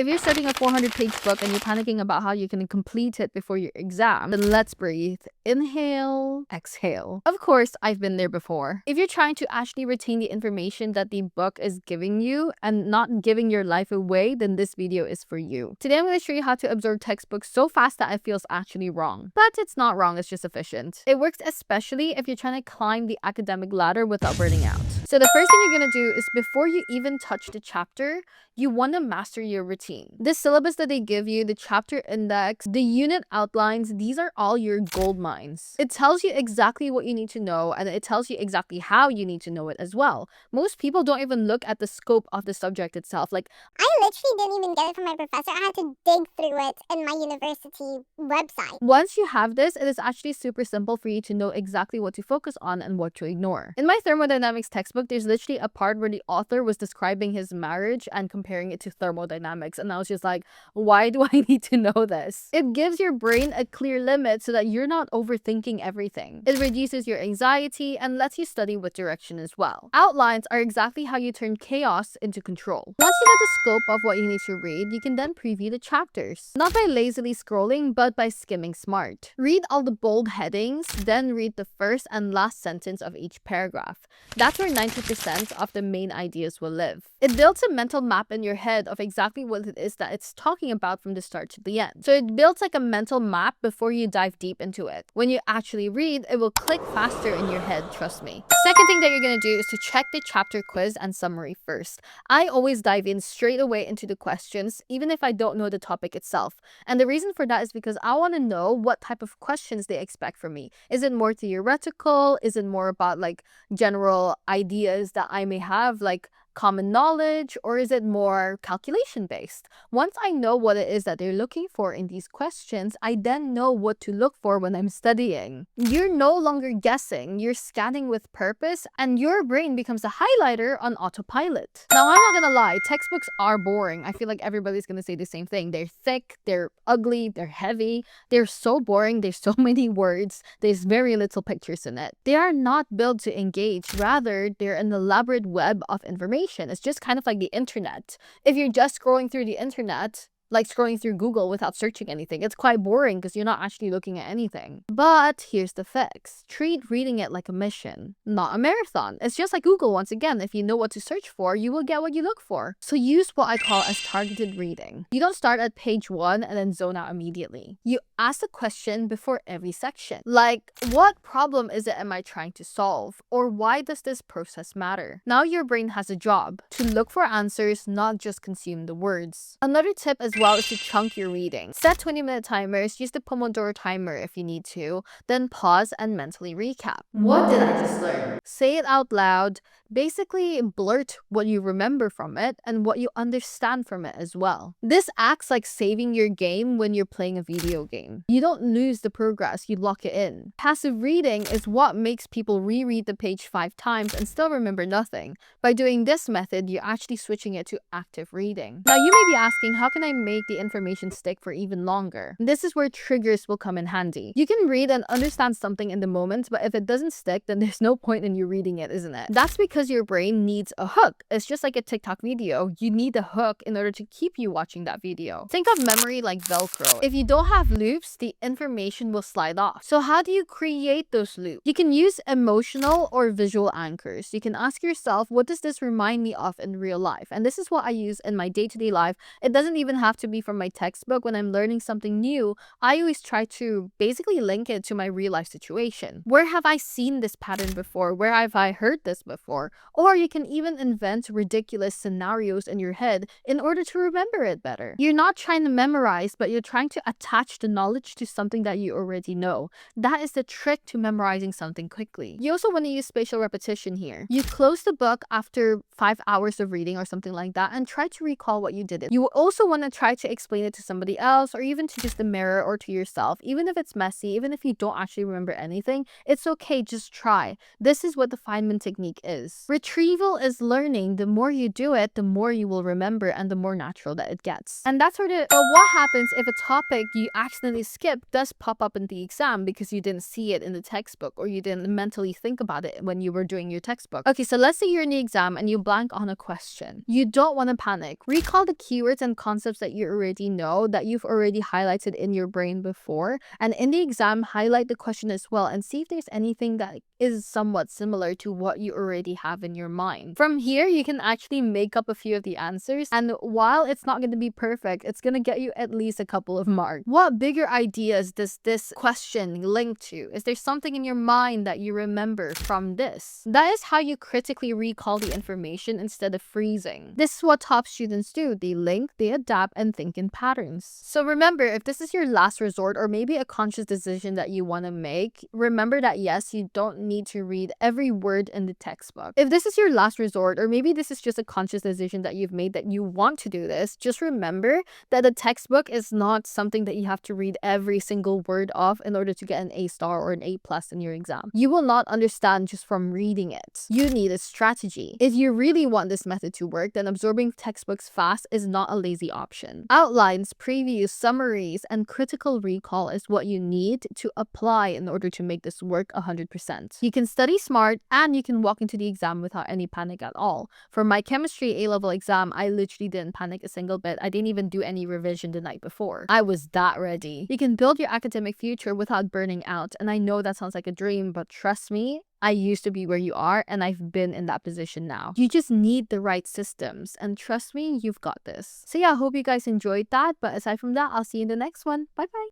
If you're studying a 400-page book and you're panicking about how you can complete it before your exam, then let's breathe. Inhale, exhale. Of course, I've been there before. If you're trying to actually retain the information that the book is giving you and not giving your life away, then this video is for you. Today, I'm going to show you how to absorb textbooks so fast that it feels actually wrong. But it's not wrong, it's just efficient. It works especially if you're trying to climb the academic ladder without burning out. So the first thing you're going to do is before you even touch the chapter, you want to master your routine. This syllabus that they give you, the chapter index, the unit outlines, these are all your gold mines. It tells you exactly what you need to know, and it tells you exactly how you need to know it as well. Most people don't even look at the scope of the subject itself. Like, I literally didn't even get it from my professor. I had to dig through it in my university website. Once you have this, it is actually super simple for you to know exactly what to focus on and what to ignore. In my thermodynamics textbook, there's literally a part where the author was describing his marriage and comparing it to thermodynamics, and I was just like, why do I need to know this? It gives your brain a clear limit so that you're not overthinking everything. It reduces your anxiety and lets you study with direction as well. Outlines are exactly how you turn chaos into control. Once you know the scope of what you need to read, you can then preview the chapters. Not by lazily scrolling, but by skimming smart. Read all the bold headings, then read the first and last sentence of each paragraph. That's where 90% of the main ideas will live. It builds a mental map in your head of exactly what it is that it's talking about from the start to the end. So it builds like a mental map before you dive deep into it. When you actually read, it will click faster in your head, trust me. Second thing that you're going to do is to check the chapter quiz and summary first. I always dive in straight away into the questions, even if I don't know the topic itself. And the reason for that is because I want to know what type of questions they expect from me. Is it more theoretical? Is it more about like general ideas that I may have, like common knowledge, or is it more calculation based? Once I know what it is that they're looking for in these questions, I then know what to look for when I'm studying. You're no longer guessing, you're scanning with purpose, and your brain becomes a highlighter on autopilot. Now, I'm not gonna lie, textbooks are boring. I feel like everybody's gonna say the same thing. They're thick, they're ugly, they're heavy, they're so boring, there's so many words, there's very little pictures in it. They are not built to engage, rather, they're an elaborate web of information. It's just kind of like the internet. If you're just scrolling through the internet, like scrolling through Google without searching anything, it's quite boring because you're not actually looking at anything. But here's the fix. Treat reading it like a mission, not a marathon. It's just like Google once again. If you know what to search for, you will get what you look for. So use what I call as targeted reading. You don't start at page 1 and then zone out immediately. You ask the question before every section. Like, what problem is it am I trying to solve? Or why does this process matter? Now your brain has a job to look for answers, not just consume the words. Another tip as well is to chunk your reading. Set 20-minute timers, use the pomodoro timer if you need to, then pause and mentally recap. What did I just learn? Say it out loud. Basically, blurt what you remember from it and what you understand from it as well. This acts like saving your game when you're playing a video game. You don't lose the progress, you lock it in. Passive reading is what makes people reread the page 5 times and still remember nothing. By doing this method, you're actually switching it to active reading. Now, you may be asking, how can I make the information stick for even longer? This is where triggers will come in handy. You can read and understand something in the moment, but if it doesn't stick, then there's no point in you reading it, isn't it? That's because your brain needs a hook. It's just like a TikTok video. You need a hook in order to keep you watching that video. Think of memory like Velcro. If you don't have loops, the information will slide off. So how do you create those loops? You can use emotional or visual anchors. You can ask yourself, what does this remind me of in real life? And this is what I use in my day-to-day life. It doesn't even have to be from my textbook. When I'm learning something new, I always try to basically link it to my real life situation. Where have I seen this pattern before? Where have I heard this before? Or you can even invent ridiculous scenarios in your head in order to remember it better. You're not trying to memorize, but you're trying to attach the knowledge to something that you already know. That is the trick to memorizing something quickly. You also want to use spatial repetition here. You close the book after 5 hours of reading or something like that and try to recall what you did. You also want to try try to explain it to somebody else or even to just the mirror or to yourself. Even if it's messy, even if you don't actually remember anything, it's okay, just try. This is what the Feynman technique is. Retrieval is learning. The more you do it, the more you will remember and the more natural that it gets. And that's sort of what happens if a topic you accidentally skip does pop up in the exam because you didn't see it in the textbook or you didn't mentally think about it when you were doing your textbook. Okay, so let's say you're in the exam and you blank on a question. You don't want to panic. Recall the keywords and concepts that you already know, that you've already highlighted in your brain before, and in the exam, highlight the question as well and see if there's anything that is somewhat similar to what you already have in your mind. From here, you can actually make up a few of the answers, and while it's not going to be perfect, it's going to get you at least a couple of marks. What bigger ideas does this question link to? Is there something in your mind that you remember from this? That is how you critically recall the information instead of freezing. This is what top students do. They link, they adapt, and think in patterns. So remember, if this is your last resort or maybe a conscious decision that you want to make, remember that yes, you don't need to read every word in the textbook. If this is your last resort, or maybe this is just a conscious decision that you've made that you want to do this, just remember that the textbook is not something that you have to read every single word of in order to get an A star or an A+ in your exam. You will not understand just from reading it. You need a strategy. If you really want this method to work, then absorbing textbooks fast is not a lazy option. Outlines, previews, summaries, and critical recall is what you need to apply in order to make this work 100%. You can study smart and you can walk into the exam without any panic at all. For my chemistry A-level exam, I literally didn't panic a single bit. I didn't even do any revision the night before. I was that ready. You can build your academic future without burning out, and I know that sounds like a dream, but trust me, I used to be where you are and I've been in that position now. You just need the right systems, and trust me, you've got this. So yeah, I hope you guys enjoyed that, but aside from that, I'll see you in the next one. Bye bye.